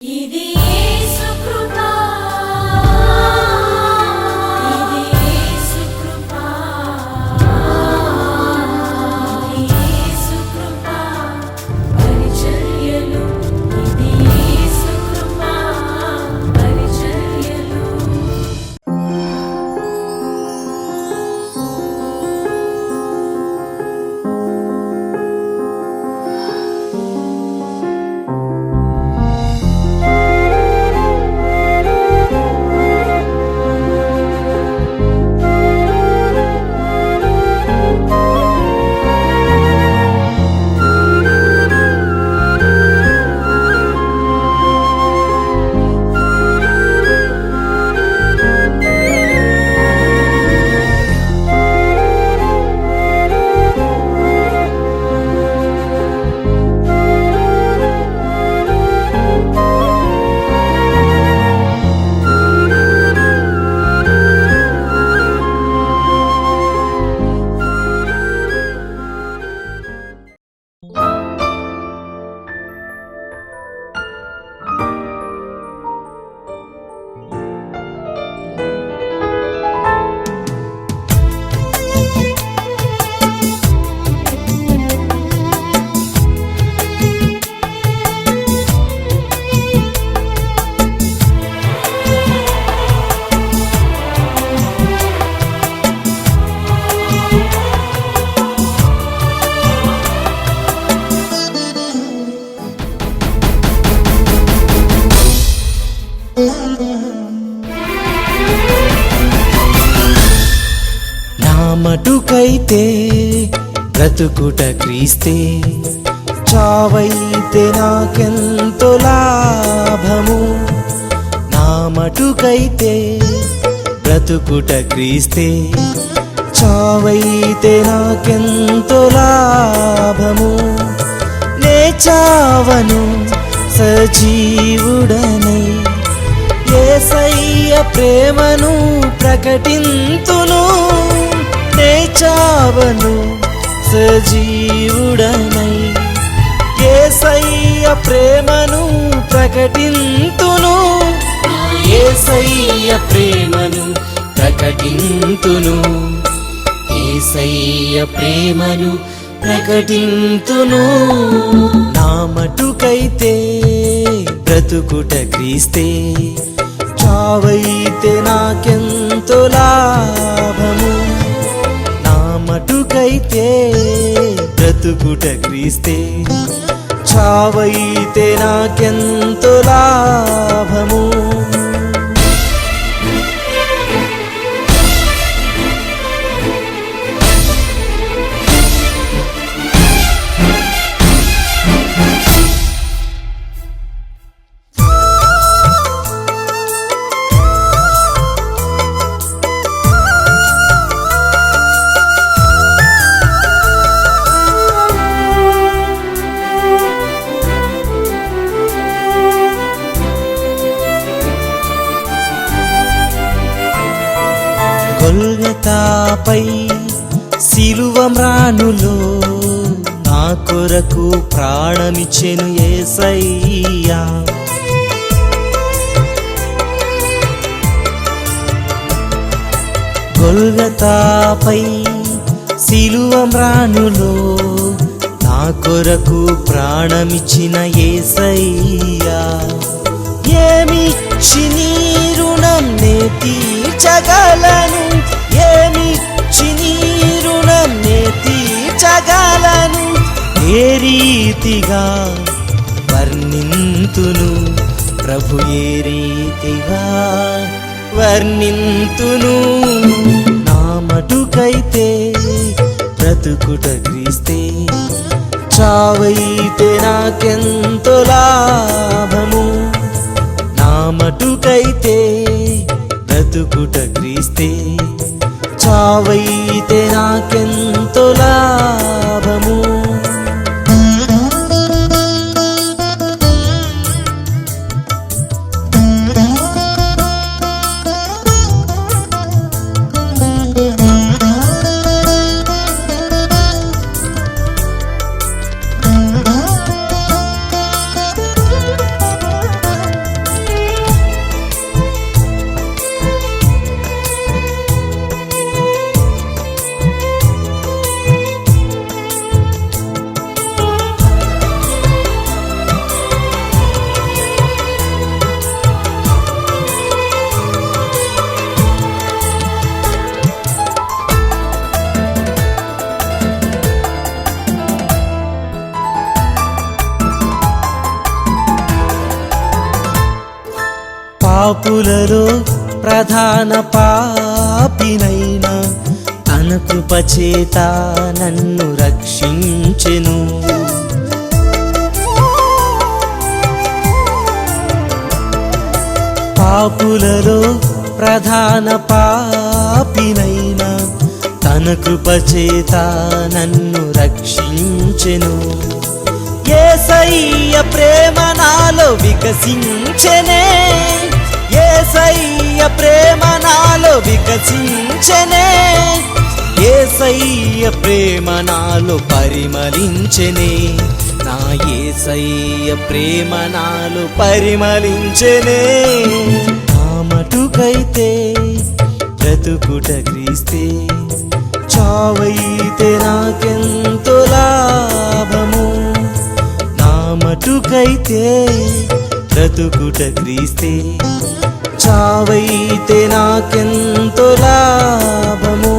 ఇది యేసు కృప ఇది యేసు కృప ఇది యేసు కృప పరిచర్యలు ఇది యేసు కృప పరిచర్యలు మటుకైతే బ్రతుకుట క్రీస్తే, చావైతే నాకెంతో లాభము. నా మటుకైతే బ్రతుకుట క్రీస్తే, చావైతే నాకెంతో లాభము. నే చావను సజీవుడనై యేసయ్య ప్రేమను ప్రకటింతును. నే చావను సజీవుడనై యేసయ్య ప్రేమను ప్రకటింతును. యేసయ్య ప్రేమను ప్రకటింతును. యేసయ్య ప్రేమను ప్రకటింతును. నా మటుకైతే బ్రతుకుట క్రీస్తే, చావైతే నాకెంతో లాభము. నా మటుకైతే బ్రతుకుట క్రీస్తే, చావైతే నాకెంతో లాభము. గొల్గొతాపై సిలువ మ్రానులో నా కొరకు ప్రాణమిచ్చెను యేసయ్యా. గొల్గొతాపై సిలువ మ్రానులో నా కొరకు ప్రాణమిచ్చిన యేసయ్యా. ఏమిచ్చి నీ రుణం నే తీర్చగలను, ఏమిచ్చి నీ రుణం నే తీర్చగలను. ఏ రీతిగా వర్ణింతును ప్రభు, ఏ రీతిగా వర్ణింతును. నా మటుకైతే బ్రతుకుట క్రీస్తే, చావైతే నాకెంతో లాభము. నా మటుకైతే బ్రతుకుట క్రీస్తే, చావైతే నాకెంతో లాభము. పాపులలో ప్రధాన పాపినైనా తన కృపచేత నన్ను రక్షించెను. పాపులలో ప్రధాన పాపినైనా తన కృపచేత నన్ను రక్షించెను. యేసయ్య ప్రేమ నాలో వికసించెనే, యేసయ్య ప్రేమ నాలో వికసించెనే, యేసయ్య ప్రేమ నాలో పరిమళించెనే, నా యేసయ్య ప్రేమ నాలో పరిమళించెనే. నా మటుకైతే బ్రతుకుట క్రీస్తే, చావైతే నాకెంతో లాభము. నా మటుకైతే బ్రతుకుట క్రీస్తే, చావైతే నాకెంతో లాభము.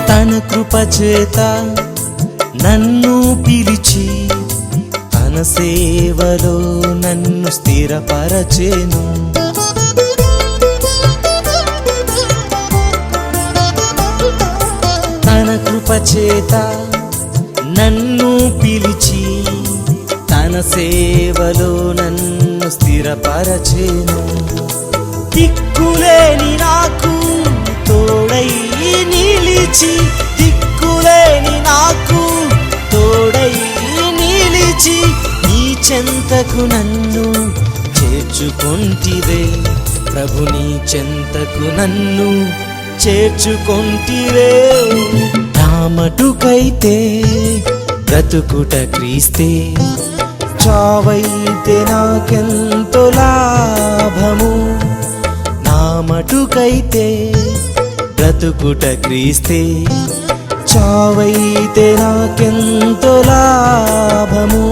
తన కృపచేత నన్ను పిలిచి తన సేవలో నన్ను స్థిరపరచెను. తన కృపచేత నన్ను పిలిచి తన సేవలో నన్ను స్థిరపరచెను. దిక్కులేని నాకు తోడై నిలిచి, దిక్కులేని నాకు తోడై నిలిచి, నీ చెంతకు నన్ను చేర్చుకొంటివే ప్రభు, నీ చెంతకు నన్ను చేర్చుకొంటివే. నా మటుకైతే బ్రతుకుట క్రీస్తే, చావైతే నాకెంతో లాభము. నా మటుకైతే బ్రతుకుట క్రీస్తే, చావైతే నాకెంతో లాభము.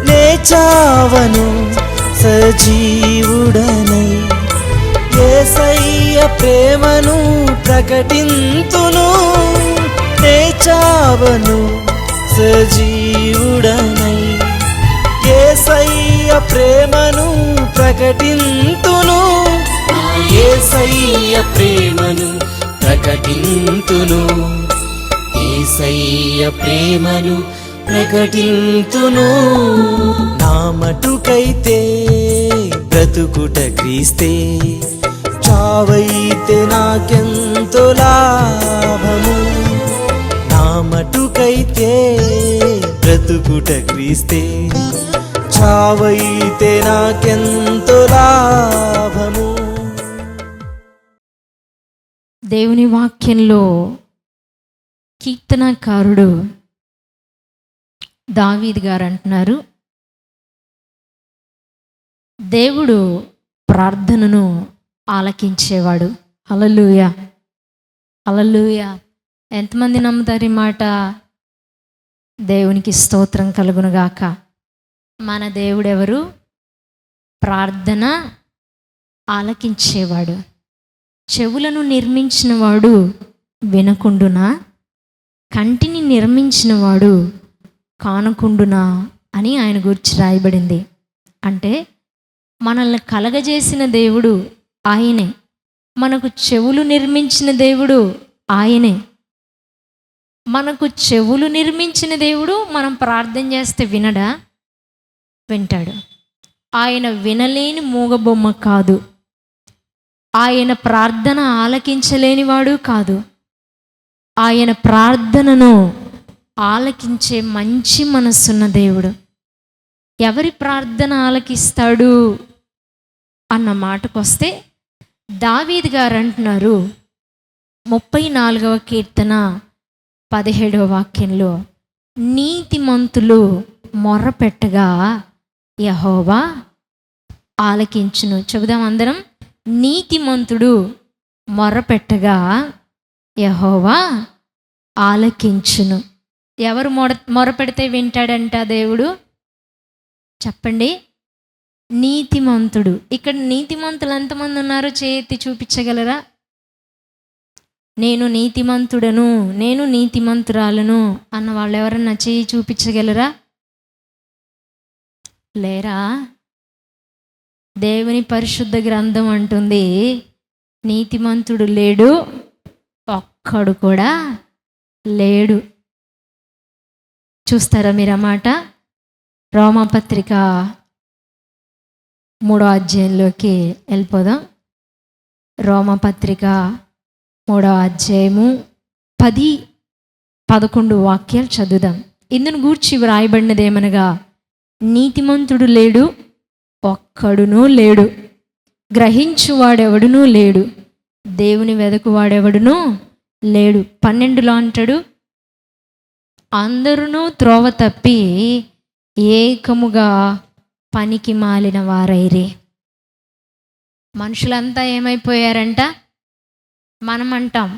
నే చావను సజీవుడనై, యేసయ్య ప్రేమను ప్రకటింతును. నే చావను సజీవుడనై, యేసయ్య ప్రేమను ప్రకటింతును. యేసయ్య ప్రేమను ప్రకటింతును, యేసయ్య ప్రేమను ప్రకటింతును. నా మటుకైతే బ్రతుకుట క్రీస్తే, చావైతే నాకెంతో లాభము. నా మటుకైతే బ్రతుకుట క్రీస్తే, చావైతే నాకెంతో లాభము. దేవుని వాక్యంలో కీర్తనకారుడు దావీదు గారు అంటున్నారు, దేవుడు ప్రార్థనను ఆలకించేవాడు. హల్లెలూయా, హల్లెలూయా. ఎంతమంది నమ్ముతారు ఈ మాట? దేవునికి స్తోత్రం కలుగునుగాక. మన దేవుడెవరు? ప్రార్థన ఆలకించేవాడు. చెవులను నిర్మించినవాడు వినకుండునా, కంటిని నిర్మించినవాడు కానకుండునా అని ఆయన గురించి రాయబడింది. అంటే మనల్ని కలగజేసిన దేవుడు ఆయనే, మనకు చెవులు నిర్మించిన దేవుడు ఆయనే. మనకు చెవులు నిర్మించిన దేవుడు మనం ప్రార్థన చేస్తే వినడా? వింటాడు. ఆయన వినలేని మూగబొమ్మ కాదు, ఆయన ప్రార్థన ఆలకించలేనివాడు కాదు. ఆయన ప్రార్థనను ఆలకించే మంచి మనస్సున్న దేవుడు. ఎవరి ప్రార్థన ఆలకిస్తాడు అన్న మాటకు వస్తే దావీదు గారు అంటున్నారు 34వ కీర్తన 17వ వాక్యంలో, నీతిమంతులు మొర్రపెట్టగా యెహోవా ఆలకించును. చెబుదాం అందరం. నీతిమంతుడు మొర్రపెట్టగా యెహోవా ఆలకించును. ఎవరు మొరపెడితే వింటాడంట దేవుడు? చెప్పండి. నీతిమంతుడు. ఇక్కడ నీతిమంతులు ఎంతమంది ఉన్నారు? చేతి చూపించగలరా? నేను నీతిమంతుడను, నేను నీతిమంతురాలను అన్న వాళ్ళు ఎవరన్నా చేయి చూపించగలరా? లేరా? దేవుని పరిశుద్ధ గ్రంథం అంటుంది, నీతిమంతుడు లేడు, ఒక్కడు కూడా లేడు. చూస్తారా మీరు ఆ మాట? రోమాపత్రిక 3వ అధ్యాయంలోకి వెళ్ళిపోదాం. రోమాపత్రిక 3వ అధ్యాయము 10-11 వాక్యాలు చదువుదాం. ఇందును గూర్చి వ్రాయబడినదేమనగా, నీతిమంతుడు లేడు, ఒక్కడునూ లేడు, గ్రహించువాడెవడునూ లేడు, దేవుని వెదకువాడెవడునూ లేడు. 12లో అంటాడు, అందరూ త్రోవ తప్పి ఏకముగా పనికి మాలిన వారైరే. మనుషులంతా ఏమైపోయారంట? మనం అంటాం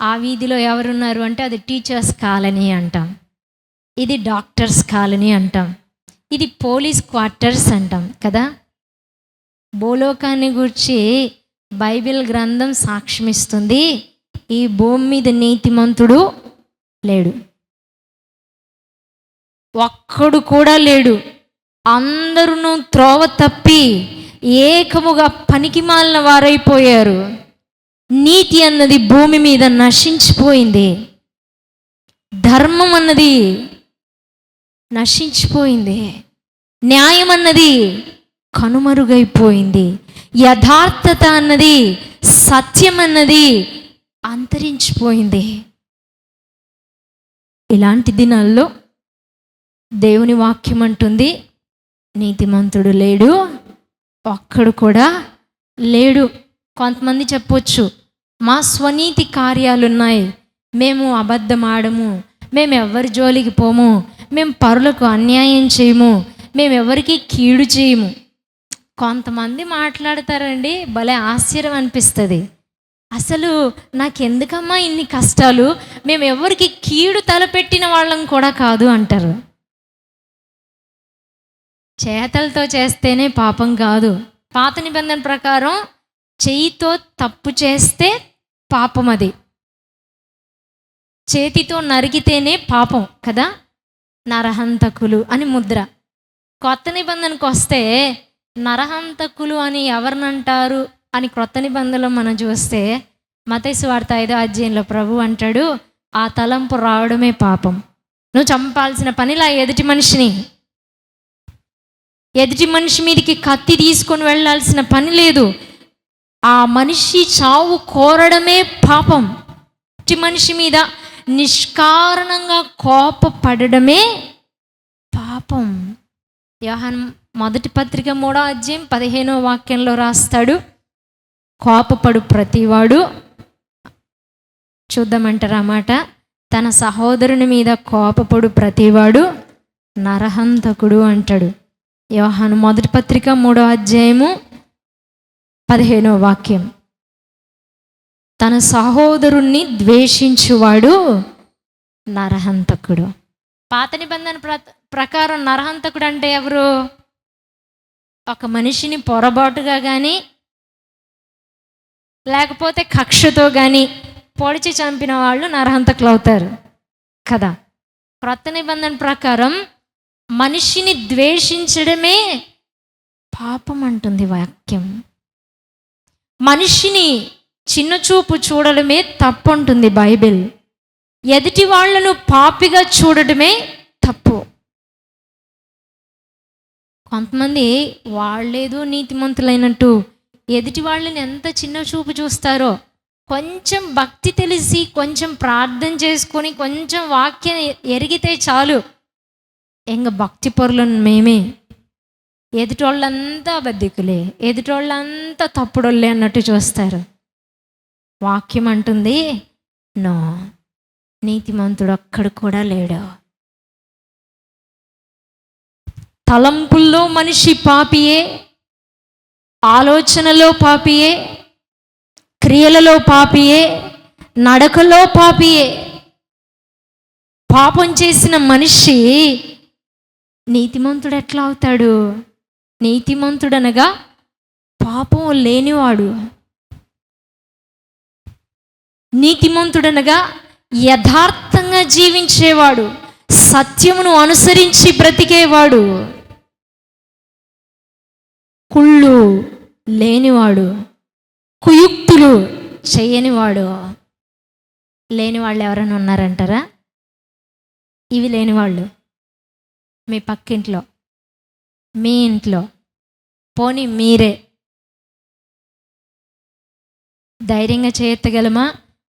ఆ వీధిలో ఎవరున్నారు అంటే అది టీచర్స్ కాలనీ అంటాం, ఇది డాక్టర్స్ కాలనీ అంటాం, ఇది పోలీస్ క్వార్టర్స్ అంటాం కదా. భూలోకాన్ని గురించి బైబిల్ గ్రంథం సాక్ష్యమిస్తుంది, ఈ భూమి మీద నీతిమంతుడు లేడు, ఒక్కడు కూడా లేడు. అందరూ త్రోవ తప్పి ఏకముగా పనికిమాలిన వారైపోయారు. నీతి అన్నది భూమి మీద నశించిపోయింది, ధర్మం అన్నది నశించిపోయింది, న్యాయం అన్నది కనుమరుగైపోయింది, యథార్థత అన్నది, సత్యం అన్నది అంతరించిపోయింది. ఇలాంటి దినాల్లో దేవుని వాక్యం అంటుంది, నీతిమంతుడు లేడు, ఒక్కడు కూడా లేడు. కొంతమంది చెప్పొచ్చు, మా స్వనీతి కార్యాలున్నాయి, మేము అబద్ధం ఆడము, మేము ఎవరి జోలికి పోము, మేము పరులకు అన్యాయం చేయము, మేము ఎవరికి కీడు చేయము. కొంతమంది మాట్లాడతారండి, భలే ఆశ్చర్యం అనిపిస్తుంది. అసలు నాకెందుకమ్మా ఇన్ని కష్టాలు, మేము ఎవరికి కీడు తలపెట్టిన వాళ్ళం కూడా కాదు అంటారు. చేతలతో చేస్తేనే పాపం కాదు. పాత నిబంధన ప్రకారం చేయితో తప్పు చేస్తే పాపం, అది చేతితో నరికితేనే పాపం కదా, నరహంతకులు అని ముద్ర. కొత్త నిబంధనకు వస్తే నరహంతకులు అని ఎవరినంటారు అని క్రొత్త నిబంధనలో మనం చూస్తే మత్తయి సువార్త 5వ అధ్యాయంలో ప్రభు అంటాడు, ఆ తలంపు రావడమే పాపం. నువ్వు చంపాల్సిన పనిలా ఎదుటి మనిషి మీదకి కత్తి తీసుకొని వెళ్ళాల్సిన పని లేదు. ఆ మనిషి చావు కోరడమే పాపం. ఎదుటి మనిషి మీద నిష్కారణంగా కోపపడడమే పాపం. యోహాను మొదటి పత్రిక 3వ అధ్యాయం 15వ వాక్యంలో రాస్తాడు, కోపపడు ప్రతివాడు, చూద్దామంటారా మాట, తన సహోదరుని మీద కోపపడు ప్రతివాడు నరహంతకుడు అంటాడు. యోహాను మొదటి పత్రిక 3వ అధ్యాయము 15వ వాక్యం, తన సహోదరుణ్ణి ద్వేషించువాడు నరహంతకుడు. పాత నిబంధన ప్రకారం నరహంతకుడు అంటే ఎవరు? ఒక మనిషిని పొరపాటుగా కానీ లేకపోతే కక్షతో కానీ పొడిచి చంపిన వాళ్ళు నరహంతకులు అవుతారు కదా. క్రొత్త నిబంధన ప్రకారం మనిషిని ద్వేషించడమే పాపం అంటుంది వాక్యం. మనిషిని చిన్నచూపు చూడడమే తప్పు అంటుంది బైబిల్. ఎదుటి వాళ్లను పాపిగా చూడడమే తప్పు. కొంతమంది వాళ్ళేదో నీతిమంతులైనట్టు ఎదుటి వాళ్ళని ఎంత చిన్న చూపు చూస్తారో. కొంచెం భక్తి తెలిసి, కొంచెం ప్రార్థన చేసుకొని, కొంచెం వాక్యం ఎరిగితే చాలు, ఎంగ భక్తి పరులను మేమే, ఎదుటోళ్ళంతా బద్దికులే, ఎదుటోళ్ళంతా తప్పుడోళ్ళే అన్నట్టు చూస్తారు. వాక్యం అంటుంది, నో, నీతిమంతుడు ఒక్కడు కూడా లేడు. తలంపుల్లో మనిషి పాపియే, ఆలోచనలో పాపియే, క్రియలలో పాపియే, నడకలో పాపియే. పాపం చేసిన మనిషి నీతిమంతుడు ఎట్లా అవుతాడు? నీతిమంతుడనగా పాపం లేనివాడు. నీతిమంతుడనగా యథార్థంగా జీవించేవాడు, సత్యమును అనుసరించి బ్రతికేవాడు, కుళ్ళు లేనివాడు, కుయుక్తులు చేయనివాడు. లేనివాళ్ళు ఎవరైనా ఉన్నారంటారా? ఇవి లేనివాళ్ళు మీ పక్కింట్లో, మీ ఇంట్లో, పోనీ మీరే ధైర్యంగా చేయగలమా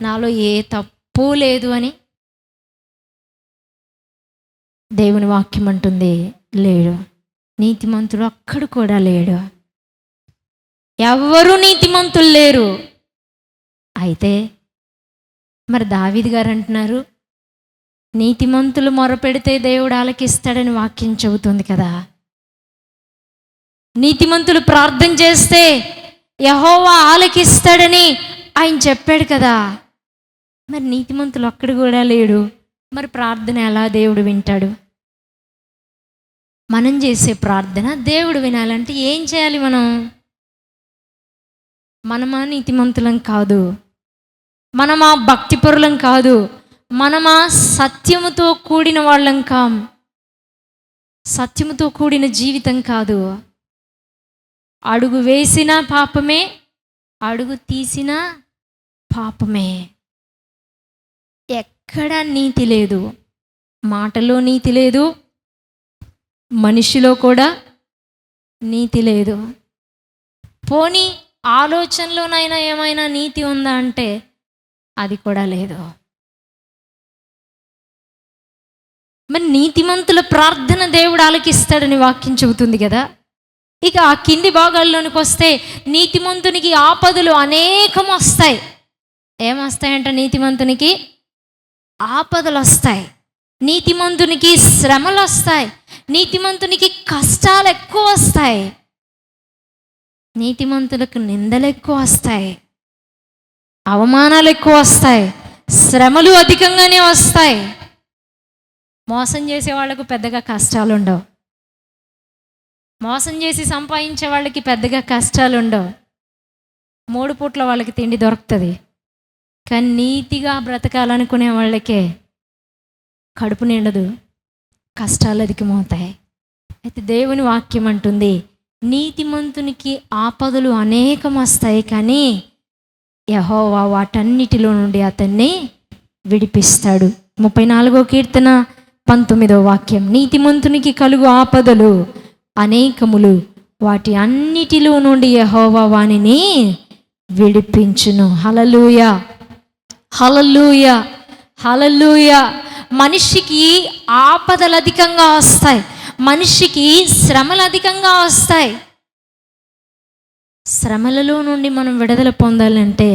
నాలో ఏ తప్పు లేదు అని? దేవుని వాక్యం అంటుంది లేడు. నీతిమంతుడు అక్కడ కూడా లేడు. ఎవ్వరూ నీతిమంతులు లేరు. అయితే మరి దావీదు గారు అంటున్నారు, నీతిమంతులు మొరపెడితే దేవుడు ఆలకిస్తాడని వాక్యం చెబుతుంది కదా. నీతిమంతులు ప్రార్థన చేస్తే యెహోవా ఆలకిస్తాడని ఆయన చెప్పాడు కదా. మరి నీతిమంతులు అక్కడ కూడా లేడు. మరి ప్రార్థన ఎలా దేవుడు వింటాడు? మనం చేసే ప్రార్థన దేవుడు వినాలంటే ఏం చేయాలి? మనమా నీతిమంతులం కాదు, మనమా భక్తిపరులం కాదు, మనమా సత్యముతో కూడిన వాళ్ళం కాం. సత్యముతో కూడిన జీవితం కాదు. అడుగు వేసిన పాపమే, అడుగు తీసిన పాపమే. ఎక్కడ నీతి లేదు. మాటలో నీతి లేదు, మనిషిలో కూడా నీతి లేదు. పోనీ ఆలోచనలోనైనా ఏమైనా నీతి ఉందా అంటే అది కూడా లేదు. మరి నీతిమంతుల ప్రార్థన దేవుడు ఆలకిస్తాడని వాక్యం చెబుతుంది కదా. ఇక ఆ కింది భాగాల్లోనికి వస్తే నీతిమంతునికి ఆపదలు అనేకం వస్తాయి. ఏమొస్తాయంట? నీతిమంతునికి ఆపదలు వస్తాయి, నీతిమంతునికి శ్రమలు వస్తాయి, నీతిమంతునికి కష్టాలు ఎక్కువ వస్తాయి, నీతిమంతులకు నిందలు ఎక్కువ వస్తాయి, అవమానాలు ఎక్కువ వస్తాయి, శ్రమలు అధికంగానే వస్తాయి. మోసం చేసే వాళ్ళకు పెద్దగా కష్టాలు ఉండవు. మోసం చేసి సంపాదించే వాళ్ళకి పెద్దగా కష్టాలు ఉండవు. 3 పూట్ల వాళ్ళకి తిండి దొరుకుతుంది. కానీ నీతిగా బ్రతకాలనుకునే వాళ్ళకే కడుపు నిండదు, కష్టాలు అధికమవుతాయి. అయితే దేవుని వాక్యం అంటుంది, నీతిమంతునికి ఆపదలు అనేకం వస్తాయి, కానీ యెహోవా వాటన్నిటిలో నుండి అతన్ని విడిపిస్తాడు. 34వ కీర్తన 19వ వాక్యం, నీతిమంతునికి కలుగు ఆపదలు అనేకములు, వాటి అన్నిటిలో నుండి యెహోవా వానిని విడిపించును. హల్లెలూయా, హల్లెలూయా, హల్లెలూయా. మనిషికి ఆపదలు అధికంగా వస్తాయి, మనిషికి శ్రమలు అధికంగా వస్తాయి. శ్రమలలో నుండి మనం విడుదల పొందాలంటే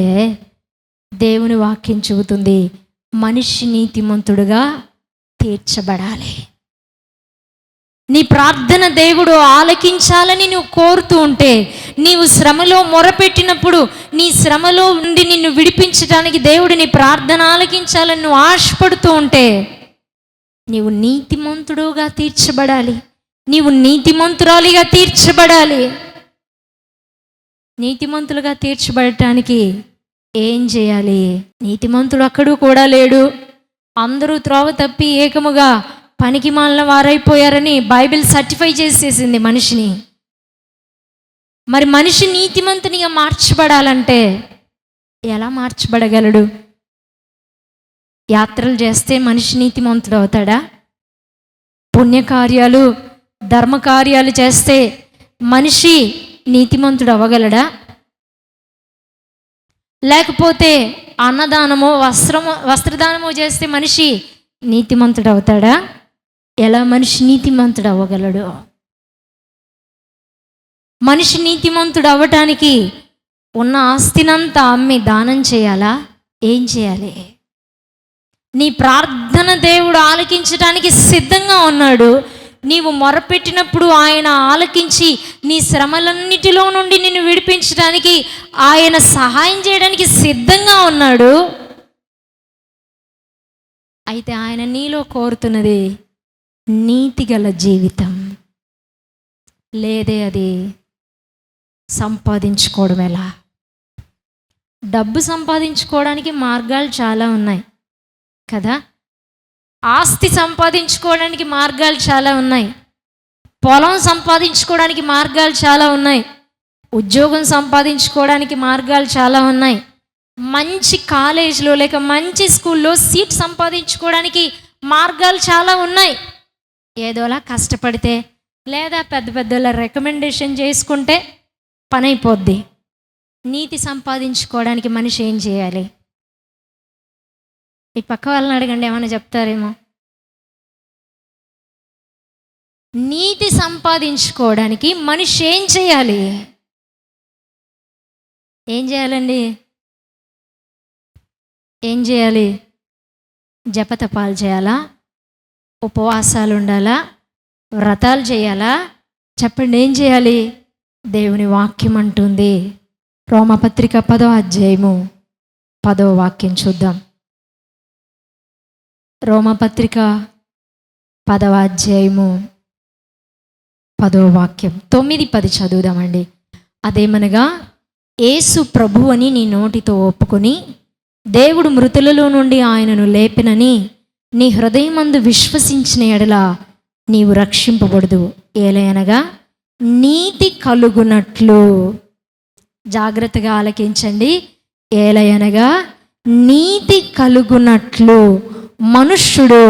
దేవుని వాక్యం చెబుతుంది, మనిషి నీతిమంతుడుగా తీర్చబడాలి. నీ ప్రార్థన దేవుడు ఆలకించాలని నువ్వు కోరుతూ ఉంటే, నీవు శ్రమలో మొరపెట్టినప్పుడు నీ శ్రమలో నుండి నిన్ను విడిపించడానికి దేవుడు నీ ప్రార్థన ఆలకించాలని నువ్వు ఆశపడుతూ ఉంటే, నీవు నీతిమంతుడుగా తీర్చబడాలి, నీవు నీతిమంతురాలిగా తీర్చబడాలి. నీతిమంతులుగా తీర్చబడటానికి ఏం చేయాలి? నీతిమంతుడు అక్కడు కూడా లేడు. అందరూ త్రోవ తప్పి ఏకముగా పనికి మాలిన వారైపోయారని బైబిల్ సర్టిఫై చేసేసింది మనిషిని. మరి మనిషి నీతిమంతునిగా మార్చబడాలంటే ఎలా మార్చబడగలడు? యాత్రలు చేస్తే మనిషి నీతిమంతుడు అవుతాడా? పుణ్యకార్యాలు, ధర్మకార్యాలు చేస్తే మనిషి నీతిమంతుడు అవ్వగలడా? లేకపోతే అన్నదానమో వస్త్రదానమో చేస్తే మనిషి నీతిమంతుడు అవుతాడా? ఎలా మనిషి నీతిమంతుడు అవ్వగలడు? మనిషి నీతిమంతుడు అవ్వటానికి ఉన్న ఆస్తినంతా అమ్మి దానం చేయాలా? ఏం చేయాలి? నీ ప్రార్థన దేవుడు ఆలకించడానికి సిద్ధంగా ఉన్నాడు. నీవు మొరపెట్టినప్పుడు ఆయన ఆలకించి నీ శ్రమలన్నిటిలో నుండి నిన్ను విడిపించడానికి ఆయన సహాయం చేయడానికి సిద్ధంగా ఉన్నాడు. అయితే ఆయన నీలో కోరుతున్నది నీతిగల జీవితం. లేదే అది సంపాదించుకోవడం ఎలా? డబ్బు సంపాదించుకోవడానికి మార్గాలు చాలా ఉన్నాయి కదా. ఆస్తి సంపాదించుకోవడానికి మార్గాలు చాలా ఉన్నాయి. పొలం సంపాదించుకోవడానికి మార్గాలు చాలా ఉన్నాయి. ఉద్యోగం సంపాదించుకోవడానికి మార్గాలు చాలా ఉన్నాయి. మంచి కాలేజీలో లేక మంచి స్కూల్లో సీట్ సంపాదించుకోవడానికి మార్గాలు చాలా ఉన్నాయి. ఏదోలా కష్టపడితే లేదా పెద్ద పెద్దల రికమెండేషన్ చేసుకుంటే పని అయిపోద్ది. నీతి సంపాదించుకోవడానికి మనిషి ఏం చేయాలి? ఈ పక్క వాళ్ళని అడగండి, ఏమైనా చెప్తారేమో. నీతి సంపాదించుకోవడానికి మనిషి ఏం చేయాలి? ఏం చేయాలండి? ఏం చేయాలి? జపతపాలు చేయాలా? ఉపవాసాలు ఉండాలా? వ్రతాలు చేయాలా? చెప్పండి, ఏం చేయాలి? దేవుని వాక్యం అంటుంది. రోమపత్రిక 10వ అధ్యాయము 10వ వాక్యం చూద్దాం. రోమపత్రిక 10వ అధ్యాయము 10వ వాక్యం 9-10 చదువుదామండి. అదేమనగా, యేసు ప్రభు అని నీ నోటితో ఒప్పుకొని దేవుడు మృతులలో నుండి ఆయనను లేపినని నీ హృదయమందు విశ్వసించిన ఎడల నీవు రక్షింపబడదు. ఏలయనగా నీతి కలుగునట్లు, జాగ్రత్తగా ఆలకించండి, ఏలయనగా నీతి కలుగునట్లు మనుష్యుడు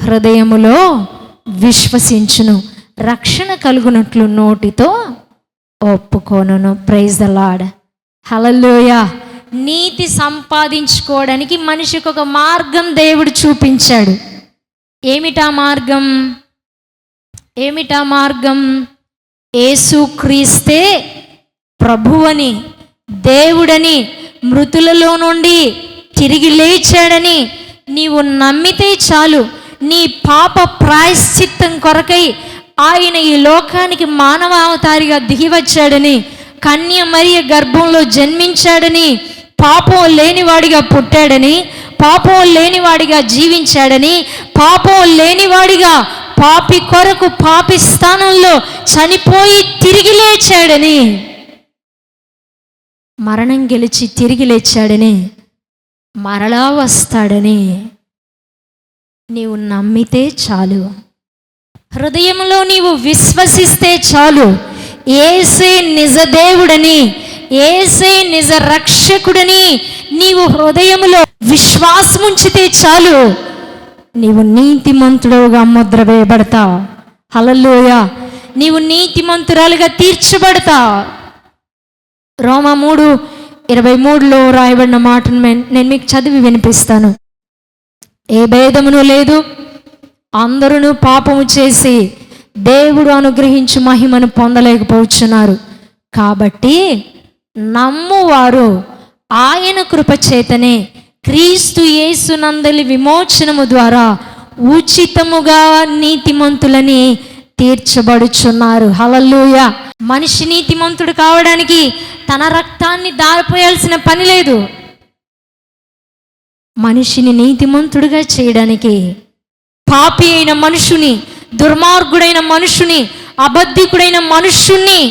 హృదయములో విశ్వసించును, రక్షణ కలుగునట్లు నోటితో ఒప్పుకోను. Praise the Lord. హల్లెలూయా. నీతి సంపాదించుకోవడానికి మనిషికి ఒక మార్గం దేవుడు చూపించాడు. ఏమిటా మార్గం? ఏమిటా మార్గం? యేసుక్రీస్తే ప్రభువని, దేవుడని, మృతులలో నుండి తిరిగి లేచాడని నీవు నమ్మితే చాలు. నీ పాప ప్రాయశ్చిత్తం కొరకై ఆయన ఈ లోకానికి మానవ అవతారిగా దిగివచ్చాడని, కన్య మరియ గర్భంలో జన్మించాడని, పాపం లేనివాడిగా పుట్టాడని, పాపం లేనివాడిగా జీవించాడని, పాపం లేనివాడిగా పాపి కొరకు పాపి స్థానంలో చనిపోయి తిరిగి లేచాడని, మరణం గెలిచి తిరిగి లేచాడని, మరలా వస్తాడని నీవు నమ్మితే చాలు. హృదయంలో నీవు విశ్వసిస్తే చాలు. యేసే నిజ దేవుడని, యేసే నిజ రక్షకుడని నీవు హృదయములో విశ్వాసం ఉంచితే చాలు. నీవు నీతిమంతుడుగా ముద్ర వేయబడతావు. హల్లెలూయా. నీవు నీతిమంతురాలుగా తీర్చబడతావు. రోమా 3:23లో రాయబడిన మాటను నేను మీకు చదివి వినిపిస్తాను. ఏ భేదమును లేదు, అందరూ పాపము చేసి దేవుడు అనుగ్రహించు మహిమను పొందలేకపోతున్నారు. కాబట్టి నమ్మువారు ఆయన కృప చేతనే క్రీస్తు యేసునందలి విమోచనము ద్వారా ఉచితముగా నీతిమంతులని తీర్చబడుచున్నారు. హల్లెలూయా. మనిషి నీతిమంతుడు కావడానికి తన రక్తాన్ని దారిపోయాల్సిన పని లేదు. మనిషిని నీతిమంతుడుగా చేయడానికి పాపి అయిన మనుషుని, దుర్మార్గుడైన మనుషుని, అబద్ధికుడైన మనుషుణ్ణి,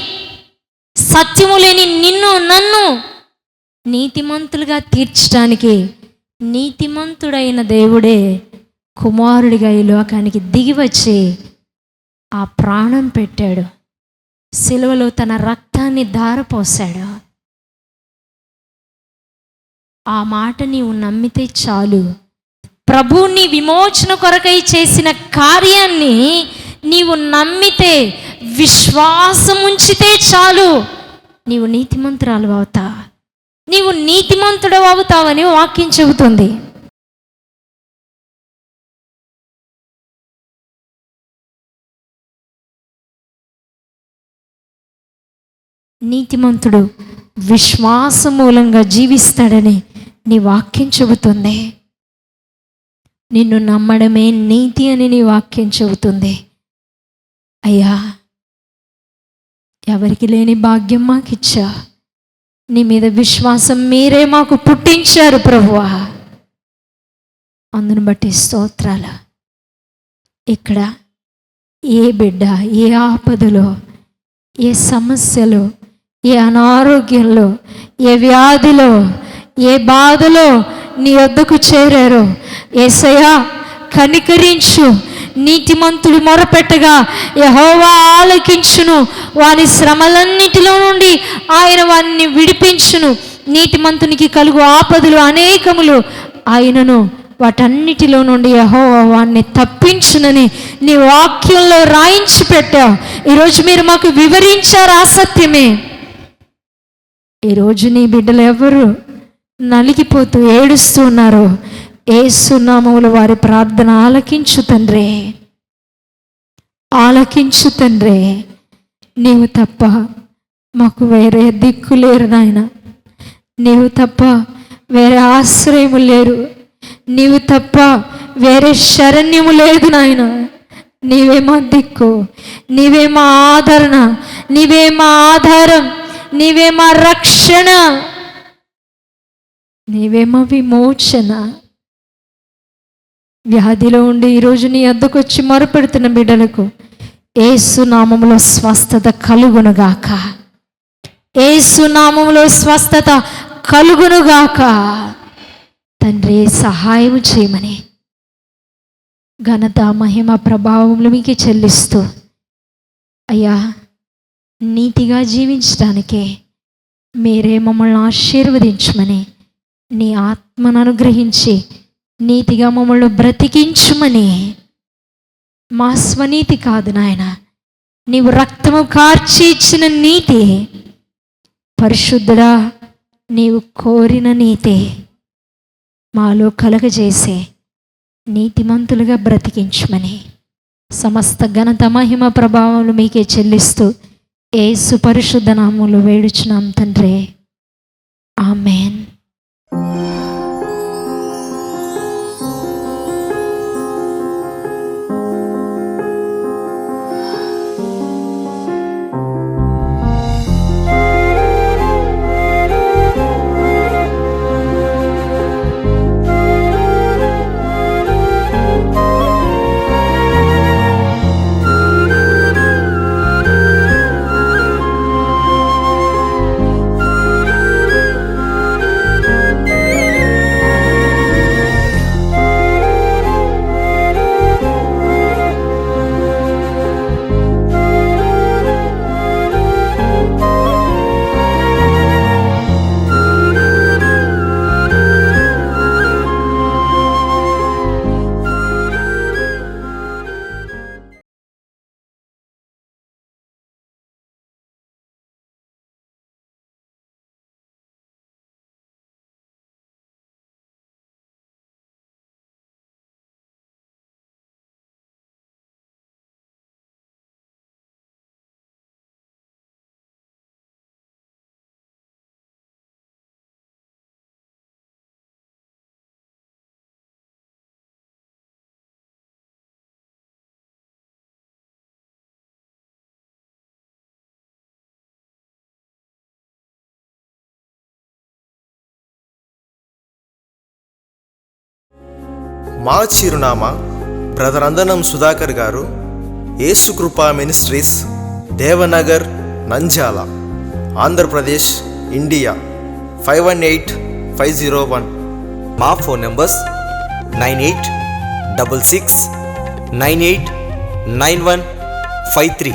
సత్యము లేని నిన్ను నన్ను నీతిమంతులుగా తీర్చడానికి నీతిమంతుడైన దేవుడే కుమారుడిగా ఈ లోకానికి దిగివచ్చి ఆ ప్రాణం పెట్టాడు. సిలువలో తన రక్తాన్ని ధారపోసాడు. ఆ మాట నీవు నమ్మితే చాలు. ప్రభువుని విమోచన కొరకై చేసిన కార్యాన్ని నీవు నమ్మితే, విశ్వాసం ఉంచితే చాలు. నీవు నీతిమంతురాలు అవుతావు. నీవు నీతిమంతుడు అవుతావని వాక్యం చెబుతుంది. నీతిమంతుడు విశ్వాస మూలంగా జీవిస్తాడని నీ వాక్యం చెబుతుంది. నిన్ను నమ్మడమే నీతి అని నీ వాక్యం చెబుతుంది. అయ్యా, ఎవరికి లేని భాగ్యం మాకు ఇచ్చా. నీ మీద విశ్వాసం మీరే మాకు పుట్టించారు ప్రభువా. అందును బట్టి స్తోత్రాలు. ఇక్కడ ఏ బిడ్డ ఏ ఆపదలో, ఏ సమస్యలో, ఏ అనారోగ్యంలో, ఏ వ్యాధిలో, ఏ బాధలో నీ వద్దకు చేరారో యేసయ్యా కనికరించు. నీతిమంతుడు మొరపెట్టగా యెహోవా ఆలకించును. వాని శ్రమలన్నిటిలో నుండి ఆయన వారిని విడిపించును. నీతిమంతునికి కలుగు ఆపదలు అనేకములు, ఆయనను వాటన్నిటిలో నుండి యెహోవా వారిని తప్పించునని నీ వాక్యంలో రాయించి పెట్టావు. ఈరోజు మీరు మాకు వివరించారు ఆ సత్యమే. ఈరోజు నీ బిడ్డలు ఎవరు నలిగిపోతూ ఏడుస్తూ ఉన్నారో యేసు నామములో వారి ప్రార్థన ఆలకించు తండ్రి, ఆలకించు తండ్రి. నీవు తప్ప మాకు వేరే దిక్కు లేరు నాయన. నీవు తప్ప వేరే ఆశ్రయము లేరు. నీవు తప్ప వేరే శరణ్యము లేదు నాయన. నీవే మా దిక్కు, నీవే మా ఆదరణ, నీవే మా ఆధారం, నీవే మా రక్షణ, నీవే మా విమోచన. వ్యాధిలో ఉండి ఈరోజు నీ వద్దకు వచ్చి మొరపెడుతున్న బిడ్డలకు యేసు నామములో స్వస్థత కలుగునుగాక. యేసు నామములో స్వస్థత కలుగునుగాక. తండ్రి సహాయం చేయమని ఘనత మహిమ ప్రభావములు మీకు చెల్లిస్తూ, అయ్యా నీతిగా జీవించడానికే మీరే మమ్మల్ని ఆశీర్వదించమని, నీ ఆత్మను అనుగ్రహించి నీతిగా మమ్మల్ని బ్రతికించుమని. మా స్వనీతి కాదు నాయన, నీవు రక్తము కార్చి ఇచ్చిన నీతి, పరిశుద్ధుడా నీవు కోరిన నీతి మాలో కలగజేసే నీతిమంతులుగా బ్రతికించుమని సమస్త ఘనత మహిమ ప్రభావాలు మీకే చెల్లిస్తూ యేసు పరిశుద్ధ నామములో వేడుచున్నాం తండ్రి. ఆమేన్. మా చిరునామా బ్రదర్ అందనం సుధాకర్ గారు, యేసుకృపా మినిస్ట్రీస్, దేవనగర్, నంద్యాల, ఆంధ్రప్రదేశ్, ఇండియా 518501. మా ఫోన్ నంబర్స్ 9866989153.